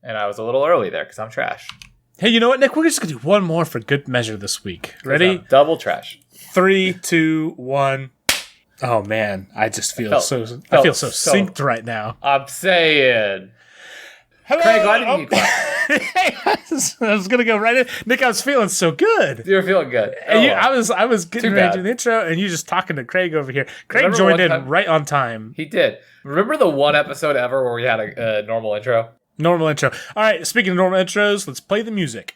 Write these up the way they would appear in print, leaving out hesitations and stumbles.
And I was a little early there because I'm trash. Hey, you know what, Nick? We're just going to do one more for good measure this week. Ready? Double trash. 3, 2, 1. Oh, man. I just feel I feel so synced right now. I'm saying. Hello. Craig, why didn't you clap? Hey, I was going to go right in. Nick, I was feeling so good. You were feeling good. And I was getting ready to do the intro, and you just talking to Craig over here. Craig joined in right on time. He did. Remember the one episode ever where we had a normal intro? Normal intro. All right, speaking of normal intros, let's play the music.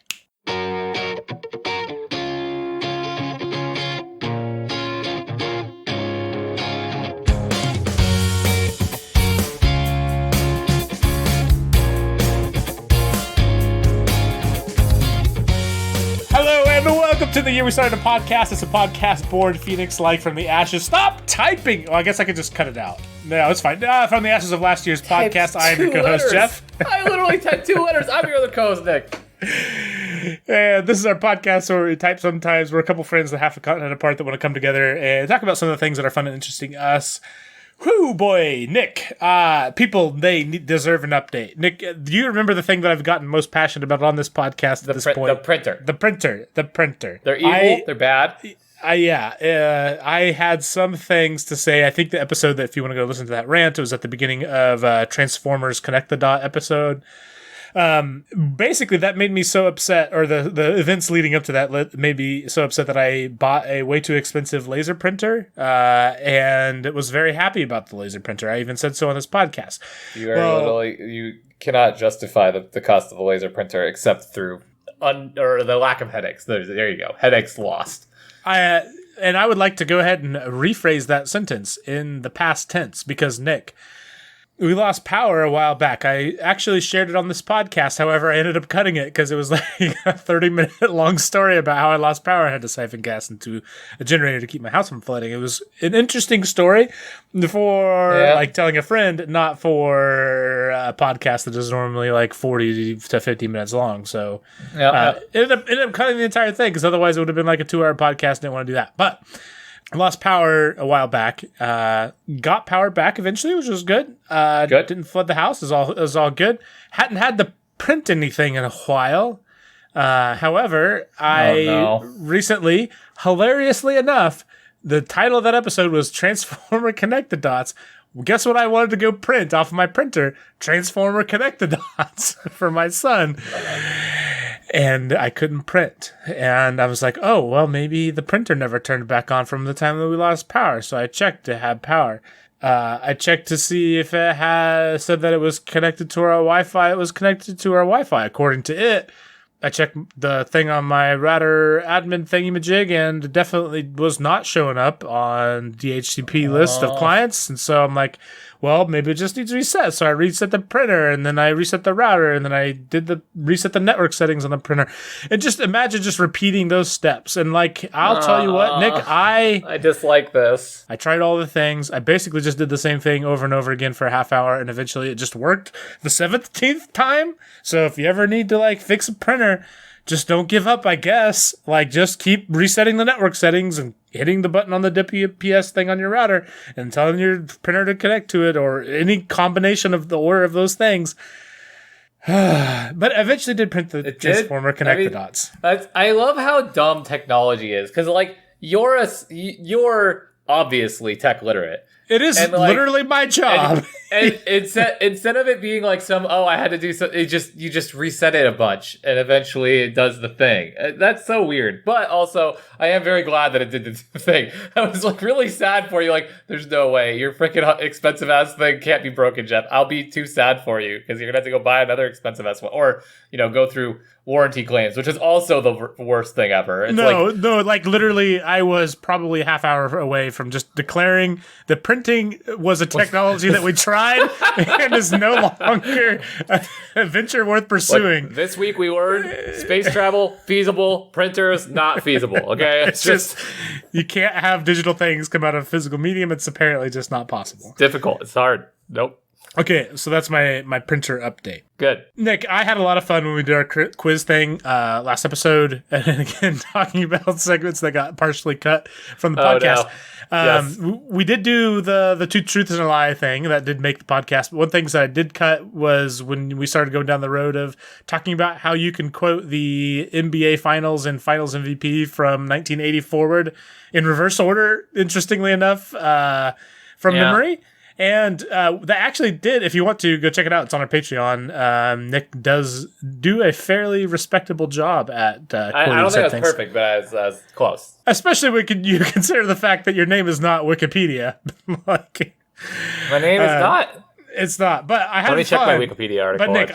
Hello and welcome to the year we started a podcast. It's a podcast born phoenix-like from the ashes. Stop typing! Oh, I guess I could just cut it out. No, it's fine. From the ashes of last year's podcast, I am your co-host, Jeff. I literally typed 2 letters. I'm your other co-host, Nick. And this is our podcast where we type sometimes. We're a couple friends that half a continent apart that want to come together and talk about some of the things that are fun and interesting to us. Whoo, boy, Nick. People, they deserve an update. Nick, do you remember the thing that I've gotten most passionate about on this podcast at this point? The printer. The printer. They're evil. They're bad. I had some things to say. I think the episode that, if you want to go listen to that rant, it was at the beginning of Transformers Connect the Dot episode. Basically, that made me so upset, or the events leading up to that made me so upset that I bought a way too expensive laser printer, and was very happy about the laser printer. I even said so on this podcast. You cannot justify the cost of the laser printer except through or the lack of headaches. There you go. Headaches lost. And I would like to go ahead and rephrase that sentence in the past tense, because Nick, we lost power a while back. I actually shared it on this podcast. However, I ended up cutting it because it was like a 30-minute long story about how I lost power. I had to siphon gas into a generator to keep my house from flooding. It was an interesting story for like telling a friend, not for a podcast that is normally like 40 to 50 minutes long. So ended up cutting the entire thing, because otherwise it would have been like a 2-hour podcast. Didn't want to do that. But I lost power a while back. Got power back eventually, which was good. Good. Didn't flood the house. It was all good. Hadn't had to print anything in a while. However, recently, hilariously enough, the title of that episode was Transformer Connect the Dots. Well, guess what I wanted to go print off of my printer? Transformer Connect the Dots for my son. And I couldn't print. And I was like, oh, well, maybe the printer never turned back on from the time that we lost power. So I checked to have power. I checked to see if it had said that it was connected to our Wi-Fi. It was connected to our Wi-Fi. According to it, I checked the thing on my router admin thingamajig, and it definitely was not showing up on the HTTP list of clients. And so I'm like, well, maybe it just needs reset. So I reset the printer, and then I reset the router, and then I reset the network settings on the printer. And just imagine just repeating those steps. And like, I'll tell you what, Nick, I dislike this. I tried all the things. I basically just did the same thing over and over again for a half hour, and eventually it just worked the 17th time. So if you ever need to like fix a printer, just don't give up, I guess. Like, just keep resetting the network settings and hitting the button on the WPS thing on your router and telling your printer to connect to it, or any combination of the order of those things. But eventually did print the Transformer Connect the Dots. I love how dumb technology is, because like you're obviously tech literate. It is literally my job. And instead of it being like I had to do something, you just reset it a bunch, and eventually it does the thing. That's so weird. But also, I am very glad that it did the thing. I was like really sad for you. Like, there's no way your freaking expensive ass thing can't be broken, Jeff. I'll be too sad for you, because you're gonna have to go buy another expensive ass one, or go through warranty claims, which is also the worst thing ever. It's like literally, I was probably a half hour away from just declaring that printing was a technology that we tried and is no longer a venture worth pursuing. Like, this week we learned space travel feasible, printers not feasible. Okay, it's just you can't have digital things come out of physical medium. It's apparently just not possible. It's difficult. It's hard. Nope. Okay, so that's my printer update. Good. Nick, I had a lot of fun when we did our quiz thing last episode, and again talking about segments that got partially cut from the podcast. No. We did do the two truths and a lie thing that did make the podcast. But one thing that I did cut was when we started going down the road of talking about how you can quote the NBA Finals and Finals MVP from 1980 forward in reverse order. Interestingly enough, from memory. And that actually did, if you want to, go check it out. It's on our Patreon. Nick does do a fairly respectable job at quoting I don't think things. That's perfect, but I was close. Especially when you consider the fact that your name is not Wikipedia. My name is not. It's not, but I had Let me check my Wikipedia article. But Nick,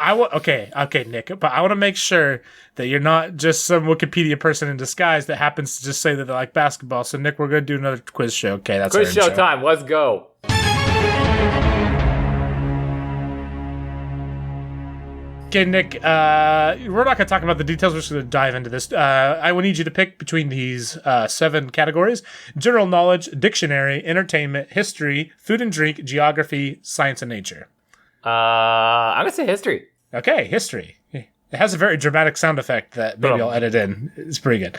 okay, Nick, but I want to make sure that you're not just some Wikipedia person in disguise that happens to just say that they like basketball. So Nick, we're going to do another quiz show. Okay, that's quiz show time. Let's go. Okay, Nick, we're not going to talk about the details. We're just going to dive into this. I will need you to pick between these 7 categories: general knowledge, dictionary, entertainment, history, food and drink, geography, science and nature. I'm going to say history. Okay, history. It has a very dramatic sound effect that maybe I'll edit in. It's pretty good.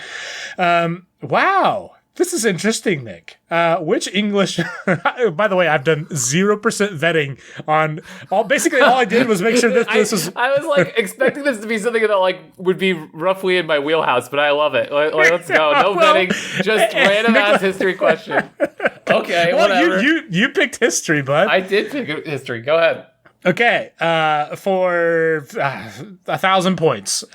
Wow. This is interesting, Nick. Which English... By the way, I've done 0% vetting on... Basically, all I did was make sure that this was... I was, expecting this to be something that, would be roughly in my wheelhouse, but I love it. Let's go. No vetting, just random-ass history question. Okay, whatever. You picked history, bud. I did pick history. Go ahead. Okay, for 1,000 points.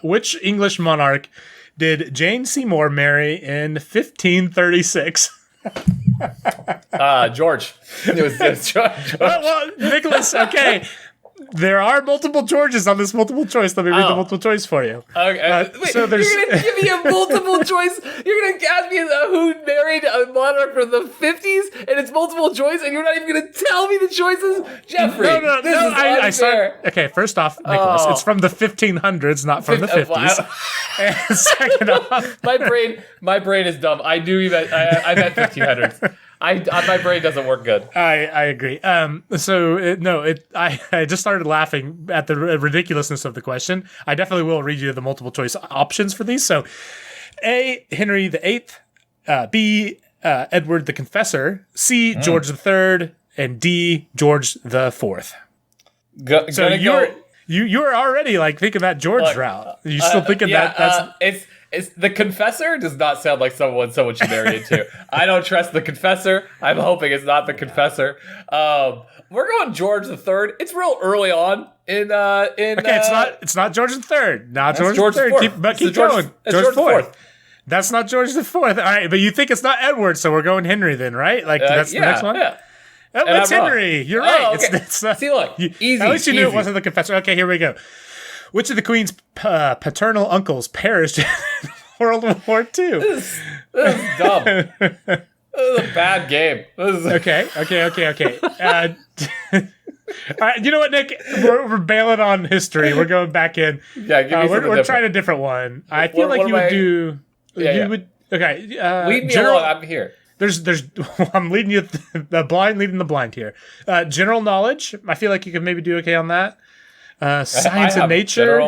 Which English monarch did Jane Seymour marry in 1536? George. It was George. Well, Nicholas, okay. There are multiple Georges on this multiple choice. Let me read the multiple choice for you. Okay. Wait, so you're going to give me a multiple choice? You're going to ask me who married a monarch from the 50s, and it's multiple choice, and you're not even going to tell me the choices? Jeffrey, no. I start. Okay, first off, Nicholas, it's from the 1500s, not from the 50s. And second off, my brain is dumb. I knew you meant I meant 1500s. My brain doesn't work good. I agree. I just started laughing at the ridiculousness of the question. I definitely will read you the multiple choice options for these. So, A, Henry VIII, B, Edward the Confessor, C, George III, and D, George the Fourth. So you're already thinking that George route. You still thinking that's It's the Confessor does not sound like someone should marry into. I don't trust the Confessor. I'm hoping it's not the Confessor. We're going George III. It's real early on in. It's not George III. Not George III. Keep going. George IV. That's not George IV. All right, but you think it's not Edward, so we're going Henry then, right? That's the next one. Yeah. It's Henry. You're right. Okay. It's not, see, look, easy. At least you knew it wasn't the Confessor. Okay, here we go. Which of the Queen's paternal uncles perished in World War II? This is dumb. This is a bad game. Okay. All right, you know what, Nick? We're bailing on history. We're going back in. Yeah, give me we're trying a different one. I feel like you would do. You would. Okay. Lead me along. I'm here. I'm leading you leading the blind here. General knowledge. I feel like you could maybe do okay on that. Science and nature.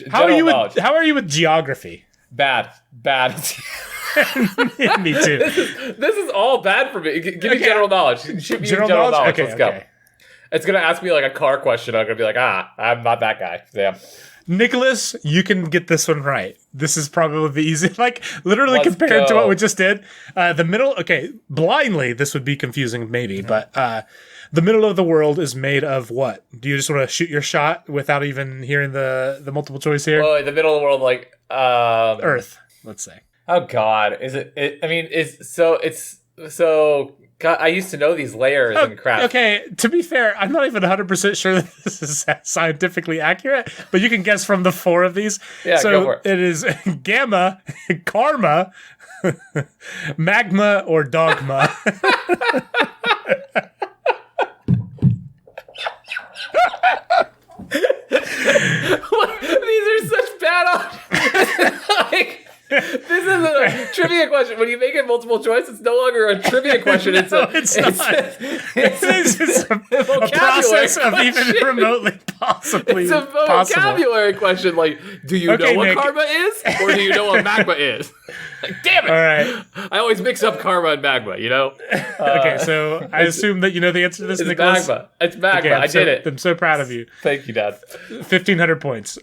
How are you with geography? Bad. Me too. This is all bad for me. Give me general knowledge. Shoot me general knowledge. Okay, let's go. It's gonna ask me a car question. I'm gonna be like, I'm not that guy. Damn. Nicholas, you can get this one right. This is probably the easy, literally compared to what we just did. The middle, blindly, this would be confusing maybe, but the middle of the world is made of what? Do you just want to shoot your shot without even hearing the multiple choice here? Well, the middle of the world, Earth, let's say. Oh God, is it? I mean, God, I used to know these layers and crap. Okay, to be fair, I'm not even 100% sure that this is scientifically accurate, but you can guess from the 4 of these. Yeah, so go for it. It is gamma, karma, magma, or dogma. These are such bad options. This is a trivia question. When you make it multiple choice, it's no longer a trivia question. It's not. It's a process of even remotely possibly. It's a vocabulary question. Like, do you know what karma is, or do you know what magma is? Like, damn it! All right. I always mix up karma and magma. Okay, so I assume that you know the answer to this. It's Nicholas? magma. It's magma. Okay, I did it. I'm so proud of you. Thank you, Dad. 1,500 points.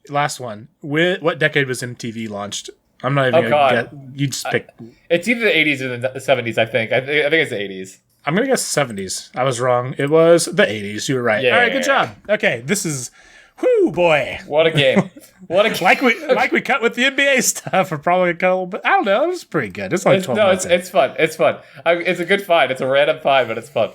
Last one. What decade was MTV launched? I'm not even gonna get. You just pick. It's either the 80s or the 70s. I think it's the 80s. I'm gonna guess 70s. I was wrong. It was the 80s. You were right. Yeah. All right, good job. Okay, this is. Whoo, boy! What a game! What a game! like we cut with the NBA stuff. We're probably cut a little bit. I don't know. It was pretty good. It's like 12 minutes. It's fun. It's fun. It's a good find. It's a random find, but it's fun.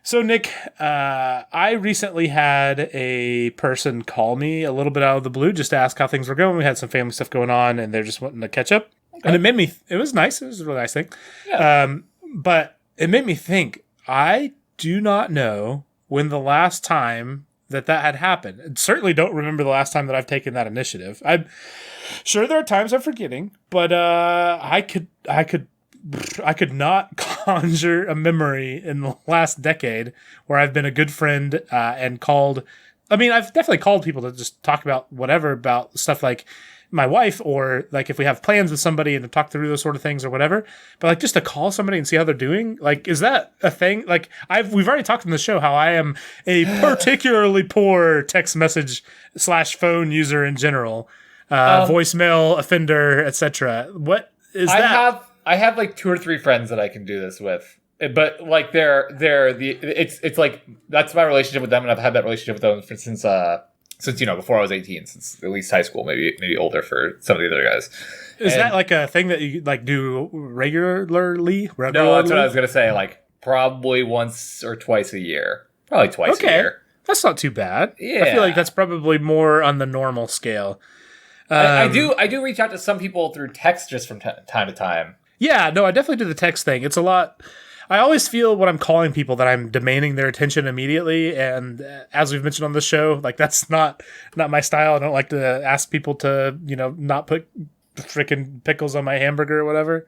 So, Nick, I recently had a person call me a little bit out of the blue just to ask how things were going. We had some family stuff going on, and they're just wanting to catch up. Okay. And it was nice. It was a really nice thing. Yeah. But it made me think, I do not know when the last time that had happened. And certainly don't remember the last time that I've taken that initiative. I'm sure there are times I'm forgetting, but I could not conjure a memory in the last decade where I've been a good friend and called. I mean, I've definitely called people to just talk about whatever, about stuff like my wife, or like if we have plans with somebody and to talk through those sort of things or whatever. But like just to call somebody and see how they're doing, like, is that a thing? Like we've already talked on the show how I am a particularly poor text message / phone user in general, voicemail offender, etc. What is that? I have like 2 or 3 friends that I can do this with, but like it's like that's my relationship with them, and I've had that relationship with them since before I was 18, since at least high school, maybe older for some of the other guys. Is that like a thing that you like do regularly? No, that's what I was gonna say. Like probably once or twice a year, probably twice a year. That's not too bad. Yeah, I feel like that's probably more on the normal scale. I do reach out to some people through text just from time to time. Yeah, no, I definitely do the text thing. It's a lot. I always feel when I'm calling people that I'm demanding their attention immediately, and as we've mentioned on the show, like that's not my style. I don't like to ask people to, not put freaking pickles on my hamburger or whatever.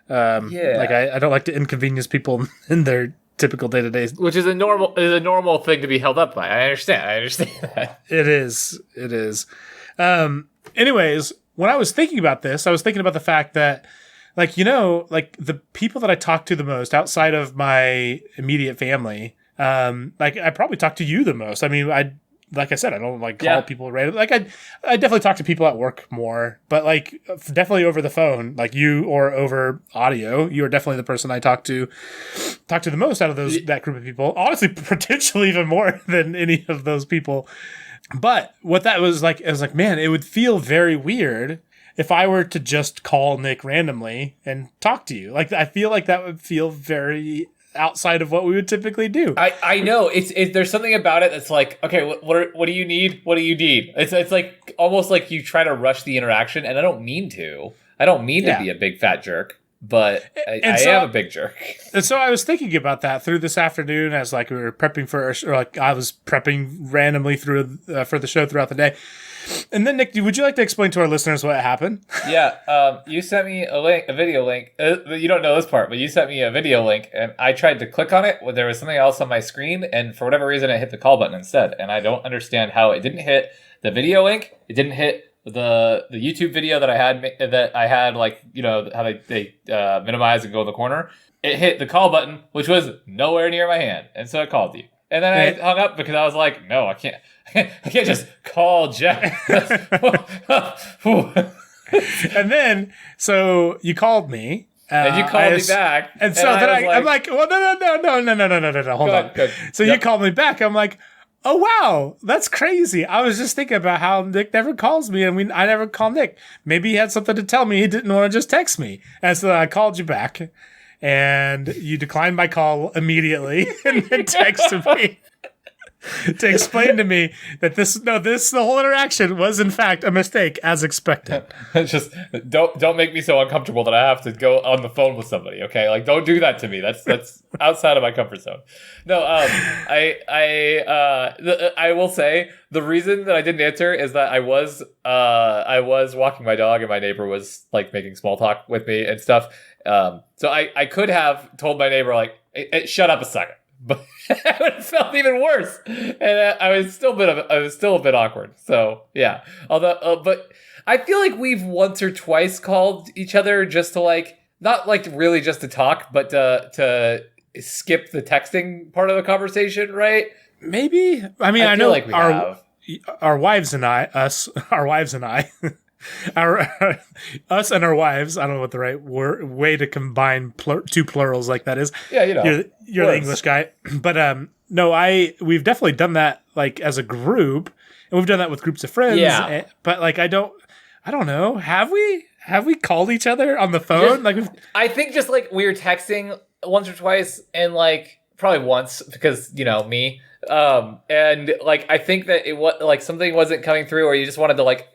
Like I don't like to inconvenience people in their typical day-to-day, which is a normal thing to be held up by. I understand that. It is. Anyways, when I was thinking about this, I was thinking about the fact that, like, the people that I talk to the most outside of my immediate family, like I probably talk to you the most. I mean, like I said, I don't like call people randomly. Like I definitely talk to people at work more, but like definitely over the phone, like you, or over audio, you are definitely the person I talk to the most out of that group of people. Honestly, potentially even more than any of those people. But what that was like, I was like, man, it would feel very weird if I were to just call Nick randomly and talk to you. Like, I feel like that would feel very outside of what we would typically do. I know. There's something about it that's like, okay, what do you need? What do you need? It's like almost like you try to rush the interaction, and I don't mean to. I don't mean to be a big fat jerk, but I am a big jerk. And so I was thinking about that through this afternoon as like we were prepping I was prepping randomly through for the show throughout the day. And then, Nick, would you like to explain to our listeners what happened? Yeah, you sent me a video link. You don't know this part, but you sent me a video link, and I tried to click on it when there was something else on my screen, and for whatever reason, it hit the call button instead. And I don't understand how it didn't hit the video link. It didn't hit the YouTube video that I had like, how they minimize and go in the corner. It hit the call button, which was nowhere near my hand, and so I called you. And then I hung up because I was like, no, I can't just call Jack. And then, so you called me. And you called me back. And so then I'm like, well, no, hold on. Good. So you called me back. I'm like, oh, wow, that's crazy. I was just thinking about how Nick never calls me, and I never call Nick. Maybe he had something to tell me. He didn't want to just text me. And so I called you back, and you declined my call immediately and then texted me. to explain to me that the whole interaction was in fact a mistake, as expected. Just don't make me so uncomfortable that I have to go on the phone with somebody. Okay, like don't do that to me. That's outside of my comfort zone. No, I will say the reason that I didn't answer is that I was walking my dog and my neighbor was like making small talk with me and stuff. So I could have told my neighbor like, hey, shut up a second. But it would have felt even worse, and I was still a bit awkward. So yeah, although, but I feel like we've once or twice called each other just to like not like really just to talk, but to skip the texting part of the conversation, right? Maybe. I mean, I know like our wives and I, us and our wives. I don't know what the right way to combine two plurals like that is. Yeah, you know, you're the English guy, but no, we've definitely done that like as a group, and we've done that with groups of friends. Yeah, but like I don't know. Have we called each other on the phone? I think just like we were texting once or twice, and like probably once because you know me. And like I think that it was like something wasn't coming through, or you just wanted to like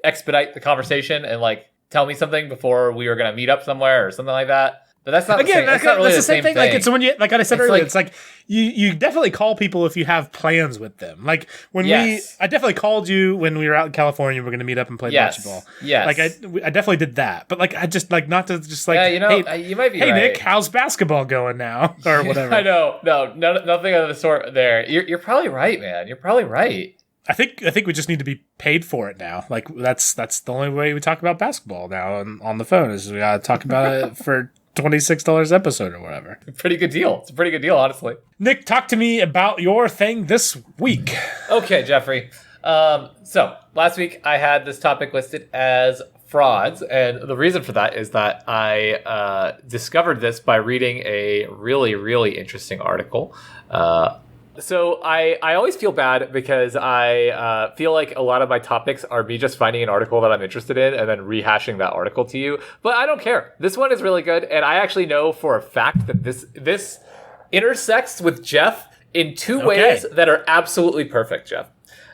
expedite the conversation and like tell me something before we were gonna meet up somewhere or something like that. But that's not again. That's not really the same thing. Like it's when you like I said earlier, like, it's like you definitely call people if you have plans with them. Like when I definitely called you when we were out in California. We're going to meet up and play basketball. Yes, like I definitely did that. But like I just like not to just like you know, hey, you might be hey right. Nick, how's basketball going now or whatever. I know, nothing of the sort there. You're probably right, man. You're probably right. I think we just need to be paid for it now. Like that's the only way we talk about basketball now on the phone is we gotta talk about it for $26 episode or whatever. Pretty good deal. It's a pretty good deal, honestly. Nick, talk to me about your thing this week. Okay, Jeffrey. So last week I had this topic listed as frauds, and the reason for that is that I discovered this by reading a really, really interesting article. So I always feel bad because I feel like a lot of my topics are me just finding an article that I'm interested in and then rehashing that article to you. But I don't care. This one is really good, and I actually know for a fact that this intersects with Jeff in two ways that are absolutely perfect, Jeff.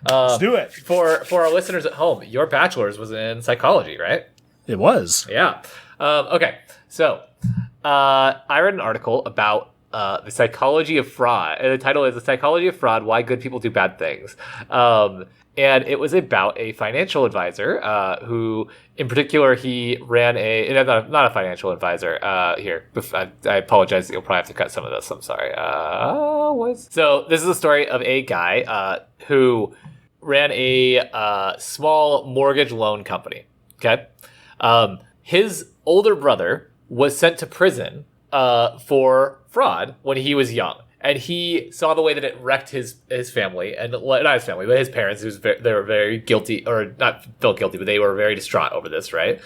Let's do it. For our listeners at home, your bachelor's was in psychology, right? It was. Yeah. Okay. So I read an article about the psychology of fraud. And the title is The Psychology of Fraud, Why Good People Do Bad Things. And it was about a financial advisor who, in particular, he ran not a financial advisor. Here, I apologize. You'll probably have to cut some of this. I'm sorry. So this is a story of a guy who ran a small mortgage loan company. Okay. His older brother was sent to prison for fraud when he was young, and he saw the way that it wrecked his family, and not his family, but his parents. They were very guilty, or not felt guilty, but they were very distraught over this, right?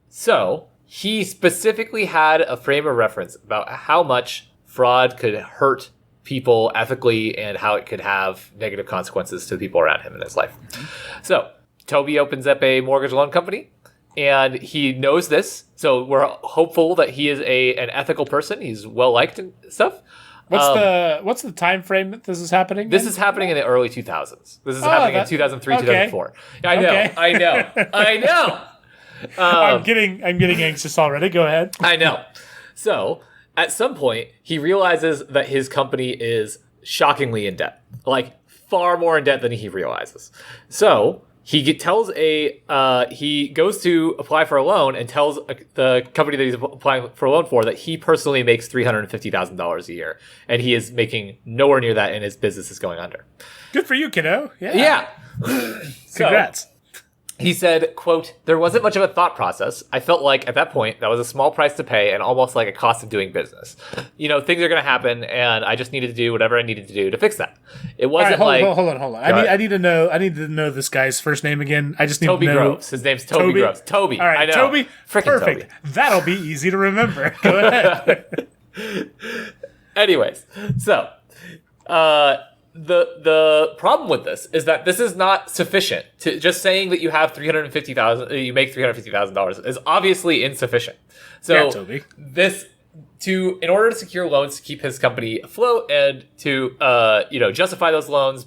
So he specifically had a frame of reference about how much fraud could hurt people ethically and how it could have negative consequences to the people around him in his life. So Toby opens up a mortgage loan company. And he knows this, so we're hopeful that he is an ethical person. He's well liked and stuff. What's the time frame that this is happening? This is happening in the early 2000s. This is happening in 2003, 2004. I know. I'm getting anxious already. Go ahead. I know. So at some point, he realizes that his company is shockingly in debt, like far more in debt than he realizes. So he goes to apply for a loan and tells the company that he's applying for a loan for that he personally makes $350,000 a year, and he is making nowhere near that, and his business is going under. Good for you, kiddo. Yeah. Congrats. He said, quote, "There wasn't much of a thought process. I felt like at that point that was a small price to pay and almost like a cost of doing business. You know, things are going to happen, and I just needed to do whatever I needed to do to fix that. It wasn't hold on. I need to know this guy's first name again. I just need Toby to know. Groves. His name's Toby Groves. Toby. All right, I know. Toby. Frickin' Perfect. Toby. That'll be easy to remember. Go ahead. Anyways, so the problem with this is that this is not sufficient. To just saying that you have $350,000, you make $350,000 is obviously insufficient. So yeah, Toby. this in order to secure loans to keep his company afloat and to justify those loans,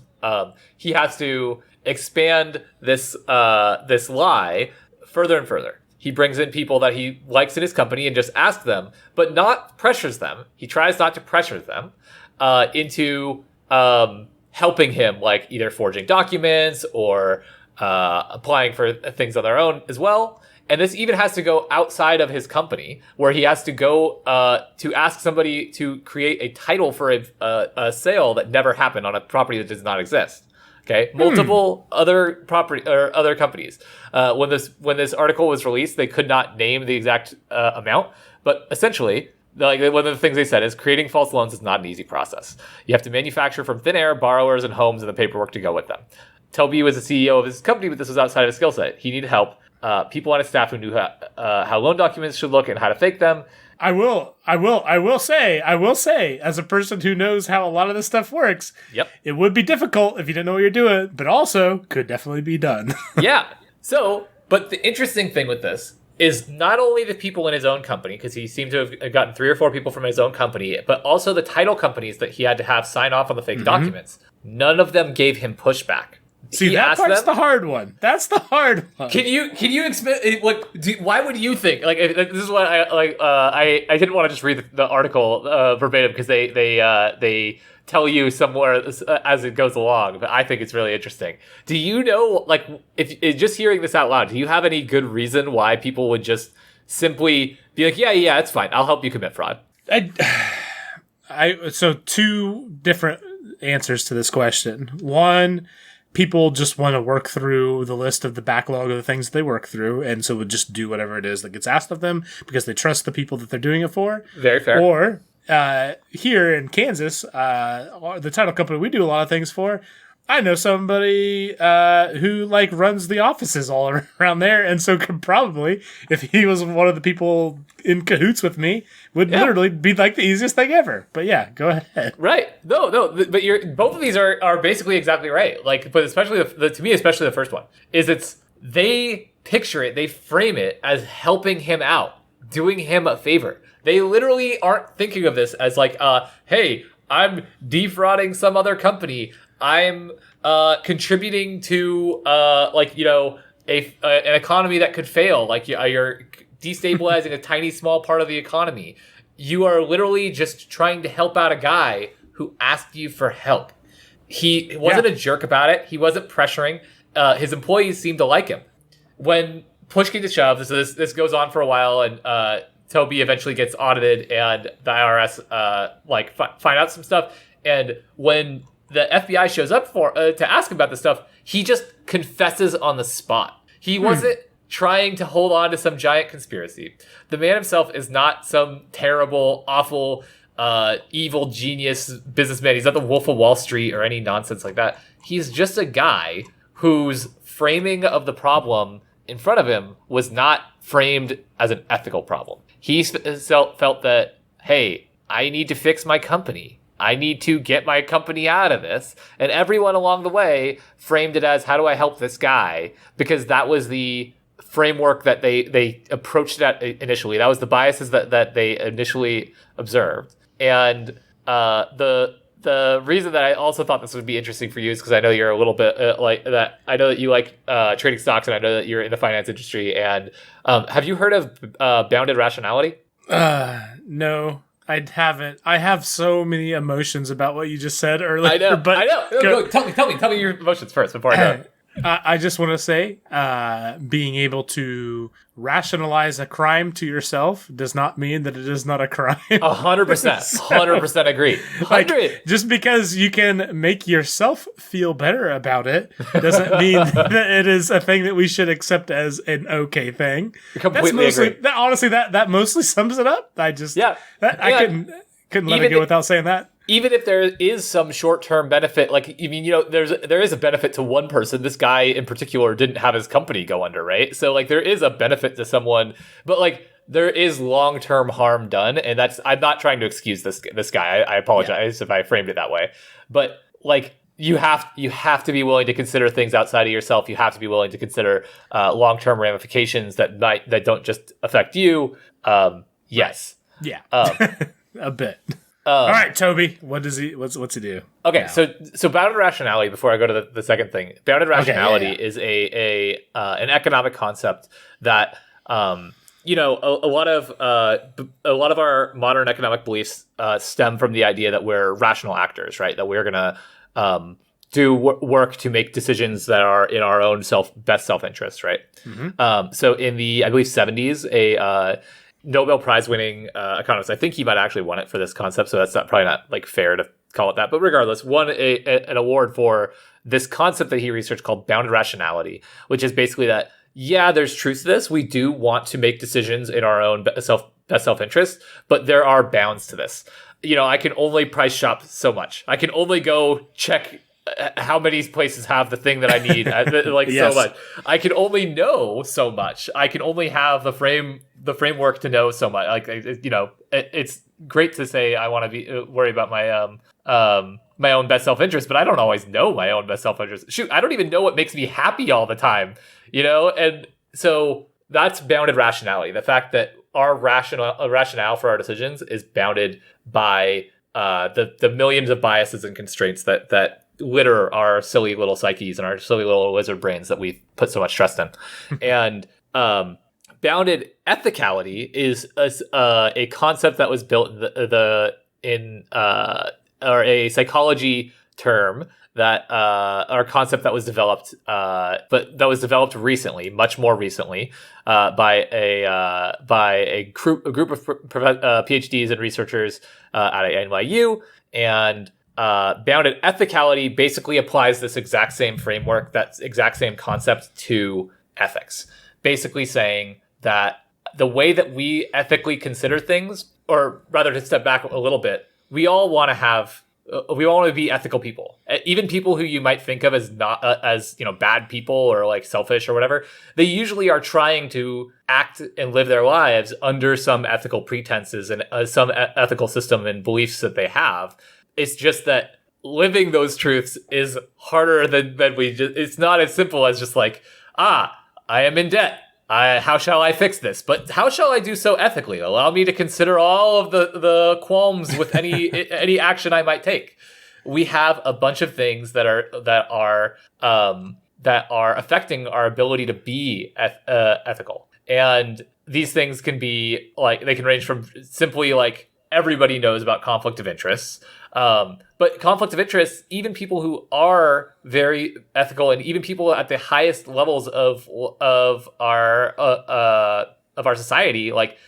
he has to expand this lie further and further. He brings in people that he likes in his company and just asks them, but not pressures them. He tries not to pressure them into helping him, like either forging documents or applying for things on their own as well. And this even has to go outside of his company, where he has to go to ask somebody to create a title for a sale that never happened on a property that does not exist. Okay, multiple other property or other companies. When this article was released, they could not name the exact amount, but essentially, like one of the things they said is creating false loans is not an easy process. You have to manufacture from thin air borrowers and homes and the paperwork to go with them. Toby was the CEO of his company, but this was outside of his skill set. He needed help. People on his staff who knew how loan documents should look and how to fake them. I will say, as a person who knows how a lot of this stuff works, yep, it would be difficult if you didn't know what you're doing, but also could definitely be done. Yeah. So, but the interesting thing with this is not only the people in his own company, because he seemed to have gotten 3 or 4 people from his own company, but also the title companies that he had to have sign off on the fake documents. None of them gave him pushback. See, that part's the hard one. That's the hard one. Can you explain? Like, why would you think? Like, this is what I like. I didn't want to just read the article verbatim because they tell you somewhere as it goes along. But I think it's really interesting. Do you know, like, if just hearing this out loud, do you have any good reason why people would just simply be like, yeah, it's fine. I'll help you commit fraud. So 2 different answers to this question. One, people just want to work through the list of the backlog of the things they work through, and so would just do whatever it is that gets asked of them because they trust the people that they're doing it for. Very fair. Or here in Kansas, the title company we do a lot of things for, I know somebody who like runs the offices all around there, and so could probably, if he was one of the people in cahoots with me, would literally be like the easiest thing ever. But yeah, go ahead. Right? No. But both of these are basically exactly right. Like, but especially to me, especially the first one is they picture it, they frame it as helping him out, doing him a favor. They literally aren't thinking of this as like, hey, I'm defrauding some other company. I'm contributing to an economy that could fail. Like you're destabilizing a tiny small part of the economy. You are literally just trying to help out a guy who asked you for help. He wasn't a jerk about it. He wasn't pressuring. His employees seemed to like him. When push came to shove, this goes on for a while, and Toby eventually gets audited, and the IRS find out some stuff. And when the FBI shows up to ask him about this stuff, he just confesses on the spot. He wasn't trying to hold on to some giant conspiracy. The man himself is not some terrible, awful, evil genius businessman. He's not the Wolf of Wall Street or any nonsense like that. He's just a guy whose framing of the problem in front of him was not framed as an ethical problem. He felt that, hey, I need to fix my company. I need to get my company out of this. And everyone along the way framed it as, how do I help this guy? Because that was the framework that they approached it initially. That was the biases that they initially observed. And the reason that I also thought this would be interesting for you is because I know you're a little bit like that. I know that you like trading stocks, and I know that you're in the finance industry. And have you heard of Bounded Rationality? No. I haven't. I have so many emotions about what you just said earlier. I know. No, tell me your emotions first before I go. I just want to say, being able to rationalize a crime to yourself does not mean that it is not a crime. 100% agree. 100. Just because you can make yourself feel better about it doesn't mean that it is a thing that we should accept as an okay thing. Completely agree. Honestly, that mostly sums it up. I couldn't let it go without saying that. Even if there is some short-term benefit, like, I mean, there is a benefit to one person. This guy in particular didn't have his company go under, right? So, like, there is a benefit to someone, but, like, there is long-term harm done, and I'm not trying to excuse this guy. I apologize if I framed it that way, but, like, you have to be willing to consider things outside of yourself. You have to be willing to consider long-term ramifications that don't just affect you. Yes. Yeah, a bit. All right, Toby, what's he do? Okay, now? so bounded rationality. Before I go to the second thing, bounded rationality is an economic concept that a lot of our modern economic beliefs stem from the idea that we're rational actors, right? That we're gonna do work to make decisions that are in our own best self interest, right? Mm-hmm. So in the, I believe, 70s, a Nobel Prize winning economist, I think he might actually won it for this concept, so that's probably not like fair to call it that, but regardless, won an award for this concept that he researched called bounded rationality, which is basically that, yeah, there's truth to this. We do want to make decisions in our own best self-interest, but there are bounds to this. I can only price shop so much. I can only go check how many places have the thing that I need, yes. So much. I can only know so much. I can only have the framework to know so much. It's great to say I want to worry about my own best self-interest, but I don't always know my own best self-interest. Shoot, I don't even know what makes me happy all the time, and so that's bounded rationality. The fact that our rationale for our decisions is bounded by the millions of biases and constraints that litter our silly little psyches and our silly little lizard brains that we put so much trust in. And bounded ethicality is a concept that was built or a psychology term that or concept that was developed, but that was developed recently, much more recently, by a group of PhDs and researchers at NYU. And bounded ethicality basically applies this exact same framework, that exact same concept to ethics. Basically saying that the way that we ethically consider things, or rather to step back a little bit, we all want to be ethical people. Even people who you might think of as not bad people or like selfish or whatever, they usually are trying to act and live their lives under some ethical pretenses and some ethical system and beliefs that they have. It's just that living those truths is harder than it's not as simple as just like, I am in debt. How shall I fix this? But how shall I do so ethically? Allow me to consider all of the qualms with any action I might take. We have a bunch of things that are affecting our ability to be ethical, and these things can be like, they can range from simply like everybody knows about conflict of interest. But conflict of interest, even people who are very ethical, and even people at the highest levels of our society, like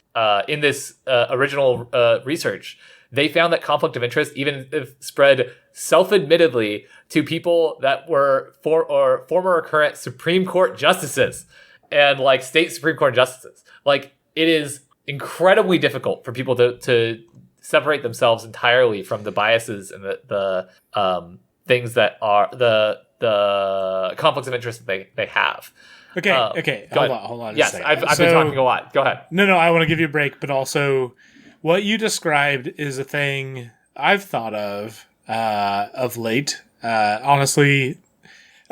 in this original research, they found that conflict of interest even spread self-admittedly to people that were former or current Supreme Court justices and like state Supreme Court justices. Like, it is incredibly difficult for people to separate themselves entirely from the biases and the things that are the conflicts of interest that they have. Okay. Hold on. Yes, I've been talking a lot. Go ahead. No, I want to give you a break, but also what you described is a thing I've thought of late. Honestly,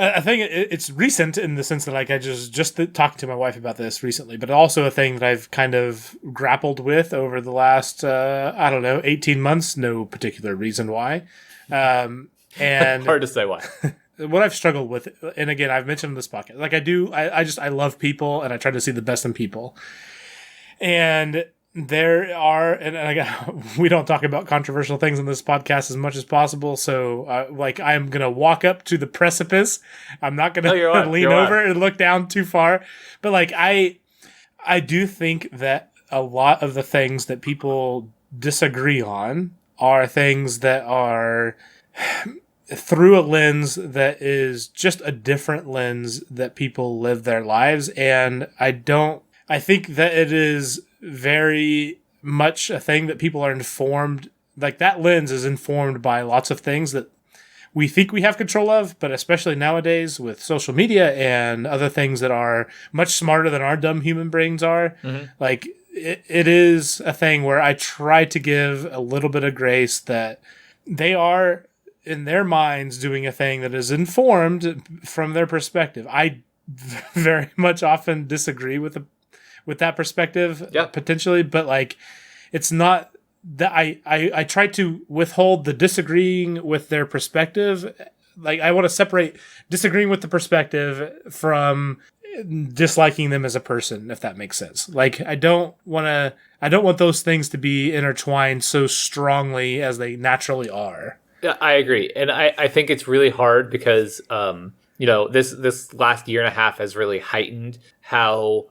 I think it's recent in the sense that like I just talked to my wife about this recently, but also a thing that I've kind of grappled with over the last 18 months. No particular reason why, and hard to say why. What I've struggled with, and again, I've mentioned in this podcast, like I love people and I try to see the best in people, and there are, we don't talk about controversial things in this podcast as much as possible. So, I'm going to walk up to the precipice. I'm not going to lean over and look down too far. But I do think that a lot of the things that people disagree on are things that are through a lens that is just a different lens that people live their lives. And I think that it is very much a thing that people are informed, like that lens is informed by lots of things that we think we have control of, but especially nowadays with social media and other things that are much smarter than our dumb human brains are. Mm-hmm. Like it is a thing where I try to give a little bit of grace that they are in their minds doing a thing that is informed from their perspective. I very much often disagree with that perspective, potentially, but it's not that I try to withhold the disagreeing with their perspective. Like, I want to separate disagreeing with the perspective from disliking them as a person, if that makes sense. Like, I don't want those things to be intertwined so strongly as they naturally are. Yeah, I agree. And I think it's really hard because, this last year and a half has really heightened how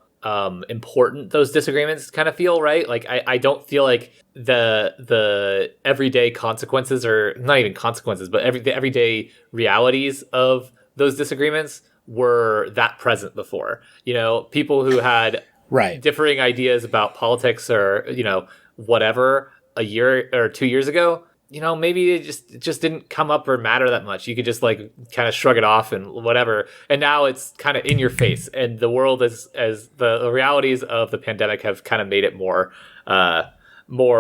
important those disagreements kind of feel, right? Like, I don't feel like the everyday consequences, or not even consequences, but the everyday realities of those disagreements were that present before. People who had differing ideas about politics or, whatever a year or 2 years ago, maybe it just didn't come up or matter that much. You could just like kind of shrug it off and whatever. And now it's kind of in your face, and the world as the realities of the pandemic have kind of made it more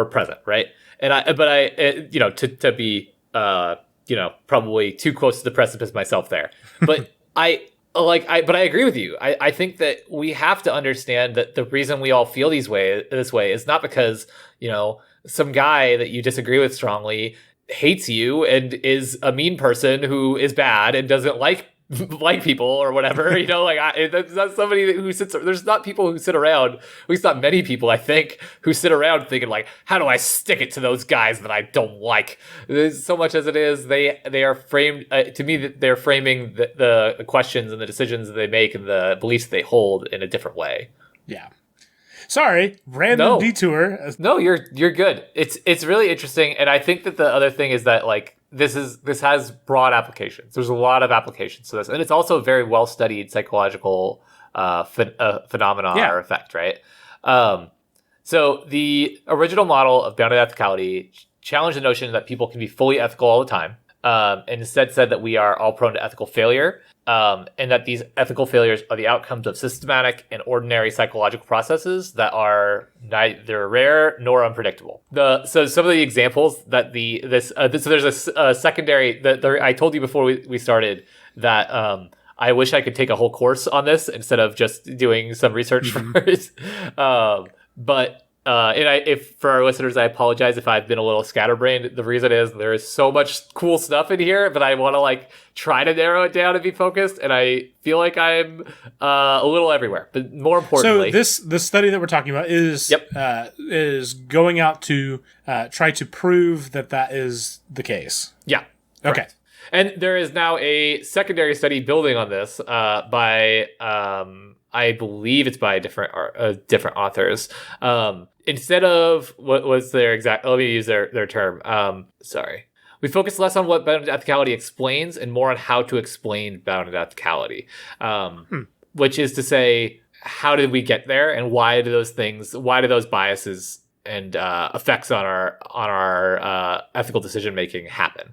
present, right? And to be probably too close to the precipice myself there, but but I agree with you. I think that we have to understand that the reason we all feel this way is not because, some guy that you disagree with strongly hates you and is a mean person who is bad and doesn't like people or whatever. That's not somebody who there's not people who sit around, at least not many people, I think, who sit around thinking like, how do I stick it to those guys that I don't like? So much as it is, they are framed, to me, they're framing the questions and the decisions that they make and the beliefs they hold in a different way. Yeah. Sorry, random detour. No, you're good. It's really interesting, and I think that the other thing is that like this has broad applications. There's a lot of applications to this, and it's also a very well studied psychological phenomenon or effect, right? So the original model of bounded ethicality challenged the notion that people can be fully ethical all the time, and instead said that we are all prone to ethical failure. And that these ethical failures are the outcomes of systematic and ordinary psychological processes that are neither rare nor unpredictable. So some of the examples that so there's a secondary that I told you before we started that I wish I could take a whole course on this instead of just doing some research first. But if for our listeners, I apologize if I've been a little scatterbrained. The reason is there is so much cool stuff in here, but I want to like try to narrow it down and be focused. And I feel like I'm a little everywhere. But more importantly, so this study that we're talking about is going out to try to prove that is the case. Yeah. Okay. Correct. And there is now a secondary study building on this by I believe it's by different authors. Instead of what was their exact, let me use their term. We focus less on what bounded ethicality explains and more on how to explain bounded ethicality, which is to say, how did we get there, and why do those biases and effects on our ethical decision making happen?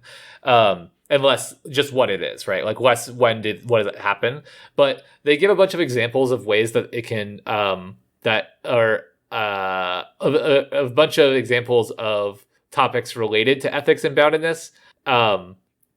And less just what it is, right? Like less what does it happen? But they give a bunch of examples of ways that it can that are a bunch of examples of topics related to ethics and boundedness,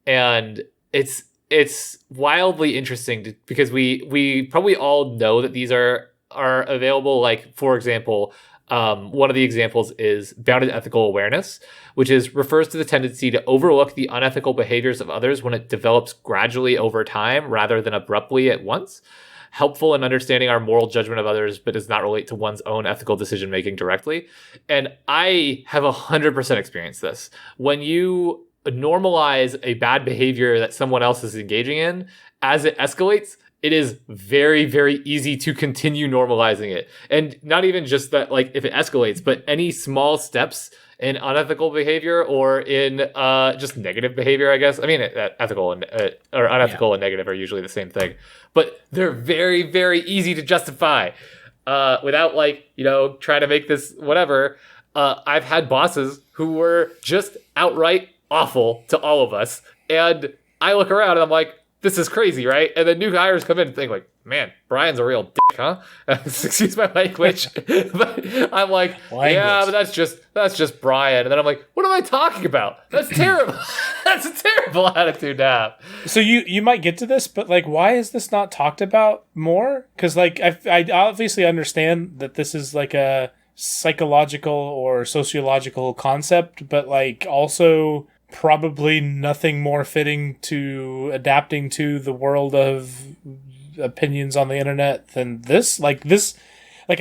and it's wildly interesting because we probably all know that these are available. Like, for example, one of the examples is bounded ethical awareness, which refers to the tendency to overlook the unethical behaviors of others when it develops gradually over time rather than abruptly at once. Helpful in understanding our moral judgment of others, but does not relate to one's own ethical decision making directly. And I have 100% experienced this. When you normalize a bad behavior that someone else is engaging in, as it escalates, it is very, very easy to continue normalizing it. And not even just that, like, if it escalates, but any small steps in unethical behavior or in just negative behavior, I guess. I mean, ethical and or unethical and negative are usually the same thing. But they're very, very easy to justify without, trying to make this whatever. I've had bosses who were just outright awful to all of us. And I look around and I'm like, this is crazy, right? And then new hires come in and think like, man, Brian's a real dick, huh? Excuse my language. But I'm like, yeah, but that's just Brian. And then I'm like, what am I talking about? That's terrible. That's a terrible attitude to have. So you might get to this, but like, why is this not talked about more? Because like, I obviously understand that this is like a psychological or sociological concept, but like also probably nothing more fitting to adapting to the world of opinions on the internet than this. Like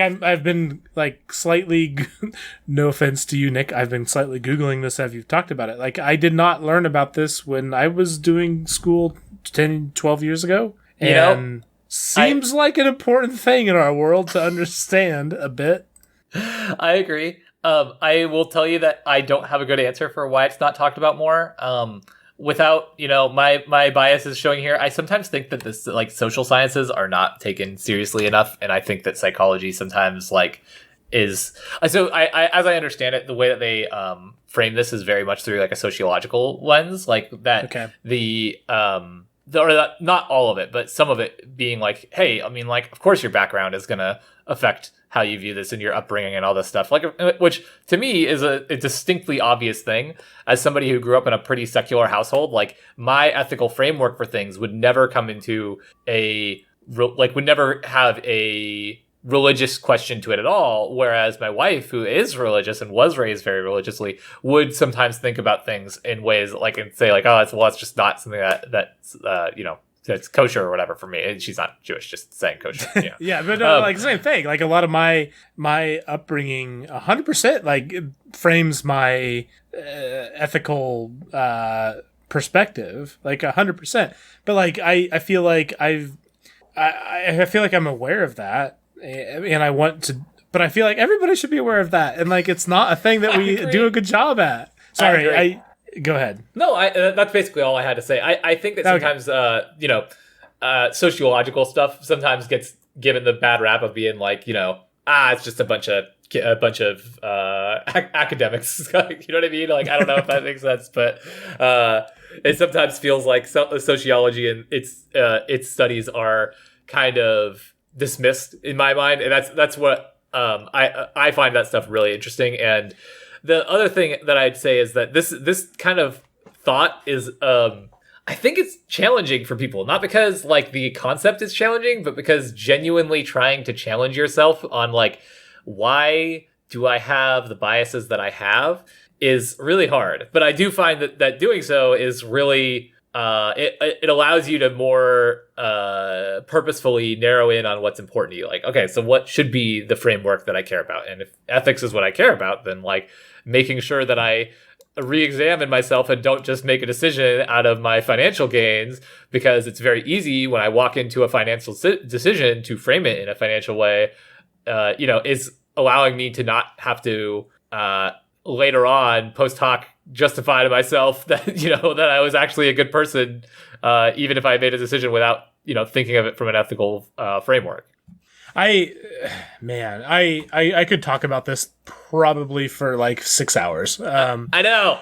I've been like slightly, no offense to you, Nick, I've been slightly Googling this as you've talked about it. Like I did not learn about this when I was doing school 10, 12 years ago. And seems like an important thing in our world to understand a bit. I agree. I will tell you that I don't have a good answer for why it's not talked about more. Without, my biases showing here, I sometimes think that this like social sciences are not taken seriously enough, and I think that psychology sometimes is. So I as I understand it, the way that they frame this is very much through like a sociological lens, like that. Okay. Not all of it, but some of it being like, hey, I mean, like, of course your background is gonna affect how you view this and your upbringing and all this stuff, like, which to me is a distinctly obvious thing. As somebody who grew up in a pretty secular household, like my ethical framework for things would never come into would never have a religious question to it at all, whereas my wife, who is religious and was raised very religiously, would sometimes think about things in ways like and say like, oh, it's just not something that's kosher or whatever for me. And she's not Jewish, just saying kosher. Yeah, but like same thing. Like a lot of my upbringing, 100% like frames my ethical perspective, like 100%. But like I feel like I feel like I'm aware of that. And I want to, but I feel like everybody should be aware of that. And like, it's not a thing that we do a good job at. Sorry, go ahead. No, that's basically all I had to say. I think that sometimes, sociological stuff sometimes gets given the bad rap of being like, it's just a bunch of academics. You know what I mean? Like, I don't know if that makes sense, but it sometimes feels like sociology and its studies are kind of dismissed in my mind, and that's what I find that stuff really interesting. And the other thing that I'd say is that this kind of thought is I think it's challenging for people, not because like the concept is challenging, but because genuinely trying to challenge yourself on like, why do I have the biases that I have is really hard. But I do find that doing so is really it allows you to more purposefully narrow in on what's important to you. Like, okay, so what should be the framework that I care about? And if ethics is what I care about, then like making sure that I re-examine myself and don't just make a decision out of my financial gains, because it's very easy when I walk into a financial decision to frame it in a financial way, is allowing me to not have to later on post hoc justify to myself that that I was actually a good person, even if I made a decision without thinking of it from an ethical framework. I could talk about this probably for like 6 hours. I know.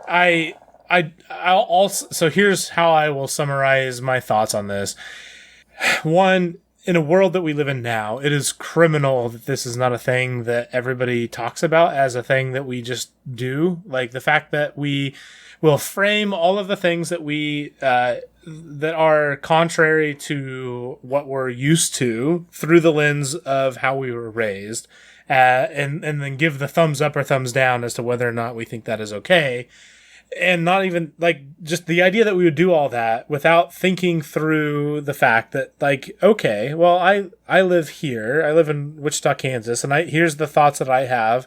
I'll also, so here's how I will summarize my thoughts on this. One, in a world that we live in now, it is criminal that this is not a thing that everybody talks about as a thing that we just do. Like the fact that we will frame all of the things that we that are contrary to what we're used to through the lens of how we were raised, and then give the thumbs up or thumbs down as to whether or not we think that is okay. And not even like just the idea that we would do all that without thinking through the fact that like, okay, well, I live here. I live in Wichita, Kansas, and here's the thoughts that I have.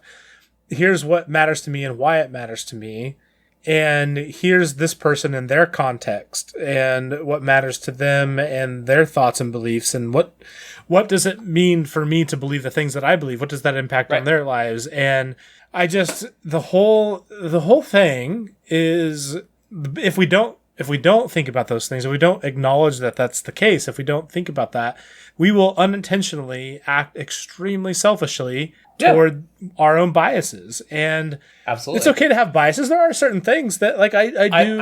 Here's what matters to me and why it matters to me. And here's this person and their context and what matters to them and their thoughts and beliefs. And what does it mean for me to believe the things that I believe? What does that impact on their lives? And I just, the whole thing is, if we don't think about those things, if we don't acknowledge that that's the case, if we don't think about that, we will unintentionally act extremely selfishly toward our own biases. And absolutely, it's okay to have biases. There are certain things that like I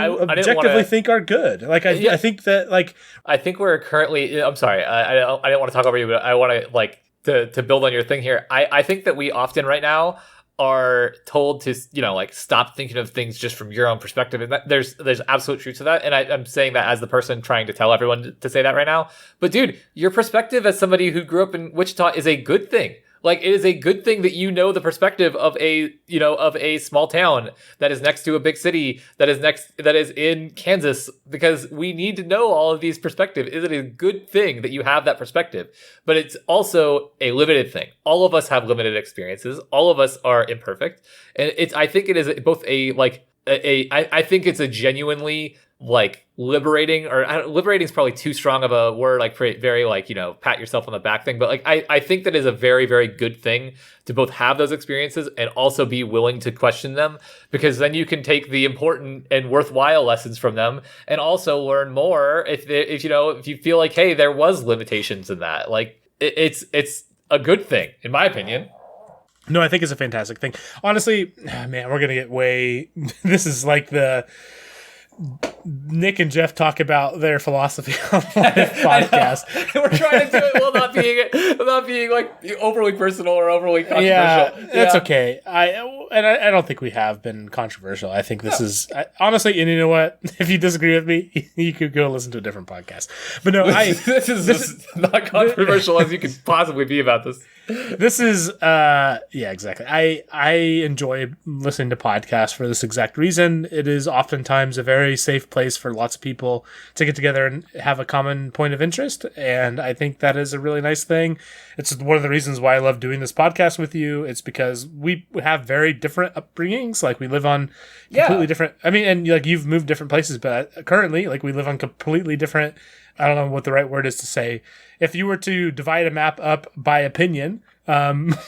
objectively think are good. Like I think that like, I think we're currently, I'm sorry, I didn't want to talk over you, but I want to like to build on your thing here. I think that we often right now are told to, like stop thinking of things just from your own perspective. And that, there's absolute truth to that. And I'm saying that as the person trying to tell everyone to say that right now. But dude, your perspective as somebody who grew up in Wichita is a good thing. Like, it is a good thing that you know the perspective of a small town that is next to a big city that is in Kansas, because we need to know all of these perspectives. Is it a good thing that you have that perspective? But it's also a limited thing. All of us have limited experiences. All of us are imperfect. And I think it is both I think it's a genuinely like liberating, liberating is probably too strong of a word, like very like, pat yourself on the back thing. But like, I think that is a very, very good thing to both have those experiences and also be willing to question them, because then you can take the important and worthwhile lessons from them and also learn more if you feel like, hey, there was limitations in that. Like it's a good thing, in my opinion. No, I think it's a fantastic thing. Honestly, man, we're going to get way... This is like the... Nick and Jeff talk about their philosophy on this podcast. We're trying to do it while not being like overly personal or overly controversial. Yeah, that's okay. I don't think we have been controversial. I think this is honestly, and you know what? If you disagree with me, you could go listen to a different podcast. But no, this is not controversial as you could possibly be about this. This is yeah, exactly. I enjoy listening to podcasts for this exact reason. It is oftentimes a very safe place for lots of people to get together and have a common point of interest, and I think that is a really nice thing. It's one of the reasons why I love doing this podcast with you. It's because we have very different upbringings. Like, we live on completely different... I mean, and like, you've moved different places, but currently, like, we live on completely different... I don't know what the right word is to say. If you were to divide a map up by opinion,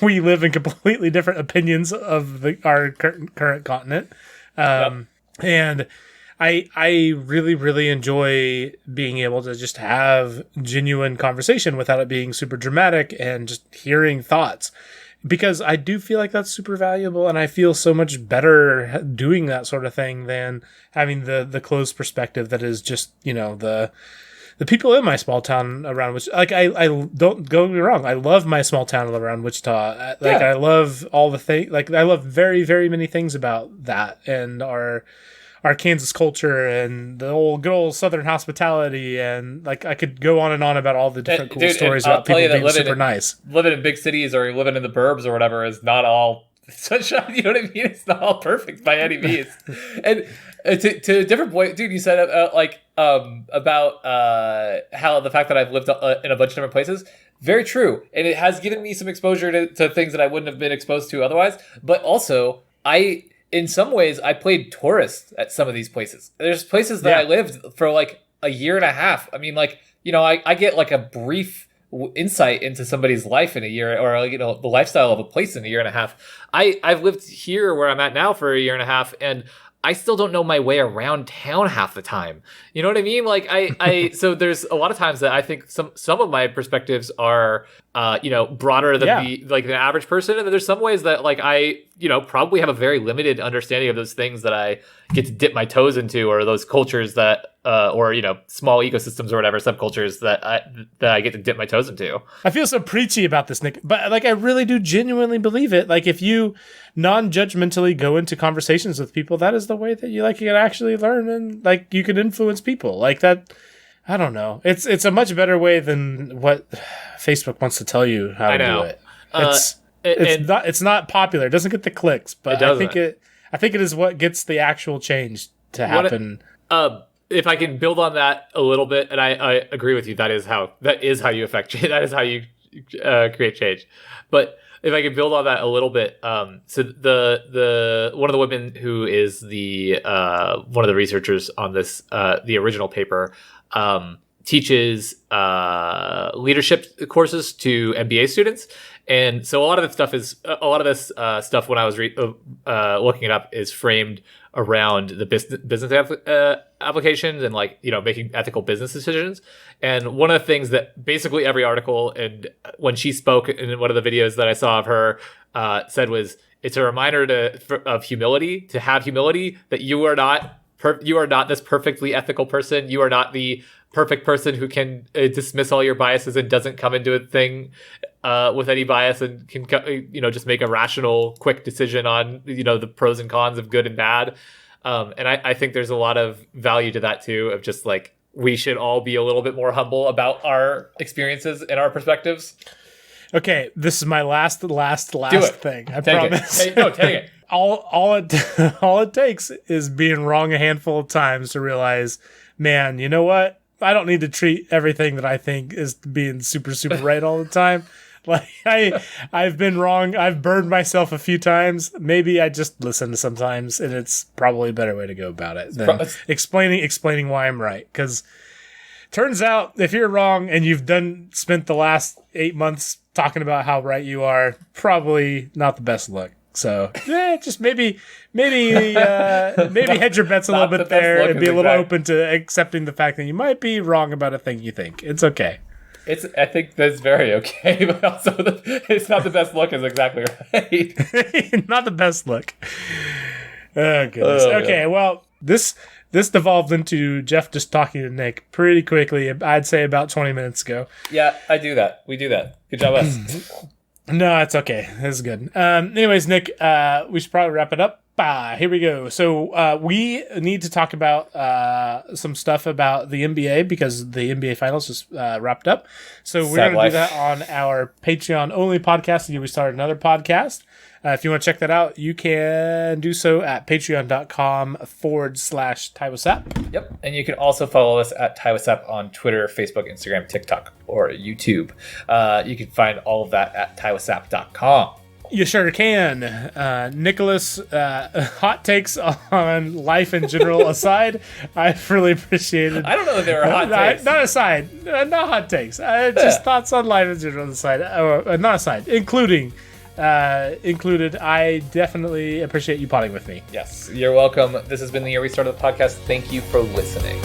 we live in completely different opinions of our current continent. And I really, really enjoy being able to just have genuine conversation without it being super dramatic and just hearing thoughts. Because I do feel like that's super valuable, and I feel so much better doing that sort of thing than having the closed perspective that is just, the people in my small town around which, like, I don't get me wrong, I love my small town around Wichita. Like, I love all the things, like, I love very, very many things about that, and our Kansas culture and the good old Southern hospitality, and like, I could go on and on about all the different cool stories about people being super nice. Living in big cities or living in the burbs or whatever is not all sunshine. You know what I mean? It's not all perfect by any means. And to a different point, dude, you said about how the fact that I've lived in a bunch of different places. Very true. And it has given me some exposure to things that I wouldn't have been exposed to otherwise. But also, in some ways, I played tourist at some of these places. There's places that I lived for like a year and a half. I mean, like, I get like a brief insight into somebody's life in a year, or like, the lifestyle of a place in a year and a half. I've lived here where I'm at now for a year and a half, and I still don't know my way around town half the time. You know what I mean? Like, so there's a lot of times that I think some of my perspectives are, broader than the average person. And there's some ways that, like, I, probably have a very limited understanding of those things that I get to dip my toes into, or those cultures that, or small ecosystems or whatever, subcultures that I get to dip my toes into. I feel so preachy about this, Nick, but like, I really do genuinely believe it. Like, if you non-judgmentally go into conversations with people, that is the way that you can actually learn, and like, you can influence people like that. I don't know. It's a much better way than what Facebook wants to tell you how to do it. It's not popular. It doesn't get the clicks, but I think it is what gets the actual change to happen. If I can build on that a little bit, and I agree with you, that is how you affect change. That is how you create change. But if I can build on that a little bit, so the one of the women who is the one of the researchers on this, the original paper, teaches leadership courses to MBA students. And so a lot of this stuff when I was looking it up is framed around the business applications and, like, making ethical business decisions. And one of the things that basically every article, and when she spoke in one of the videos that I saw of her, said was, it's a reminder of humility, to have humility, that you are not this perfectly ethical person. You are not the perfect person who can dismiss all your biases and doesn't come into a thing with any bias and can just make a rational, quick decision on the pros and cons of good and bad. And I think there's a lot of value to that too, of just like, we should all be a little bit more humble about our experiences and our perspectives. Okay, this is my last Do it. thing. I Take promise. it. Take it. all it takes is being wrong a handful of times to realize, man, you know what? I don't need to treat everything that I think is being super right all the time. Like I've been wrong. I've burned myself a few times. Maybe I just listen sometimes, and it's probably a better way to go about it than explaining why I'm right. Because turns out, if you're wrong and you've spent the last 8 months talking about how right you are, probably not the best look. So just maybe hedge your bets a little bit there and be a little open to accepting the fact that you might be wrong about a thing you think. It's okay. I think that's very okay, but also it's not the best look is exactly right. Not the best look. Oh, goodness. Okay, well, this devolved into Jeff just talking to Nick pretty quickly, I'd say about 20 minutes ago. Yeah, I do that. We do that. Good job, us. No, it's okay. This is good. Anyways, Nick, we should probably wrap it up. Here we go. So we need to talk about some stuff about the NBA because the NBA Finals just wrapped up. So we're going to do that on our Patreon-only podcast, and we started another podcast. If you want to check that out, you can do so at patreon.com/TaiWasApp. Yep. And you can also follow us at TaiWasApp on Twitter, Facebook, Instagram, TikTok, or YouTube. You can find all of that at TaiWasApp.com. You sure can. Nicholas, hot takes on life in general aside, I really appreciate it. I don't know if there are hot takes. Not aside. Not hot takes. Just thoughts on life in general aside. Not aside. Included. I definitely appreciate you potting with me. Yes, you're welcome. This has been the year we started the podcast. Thank you for listening.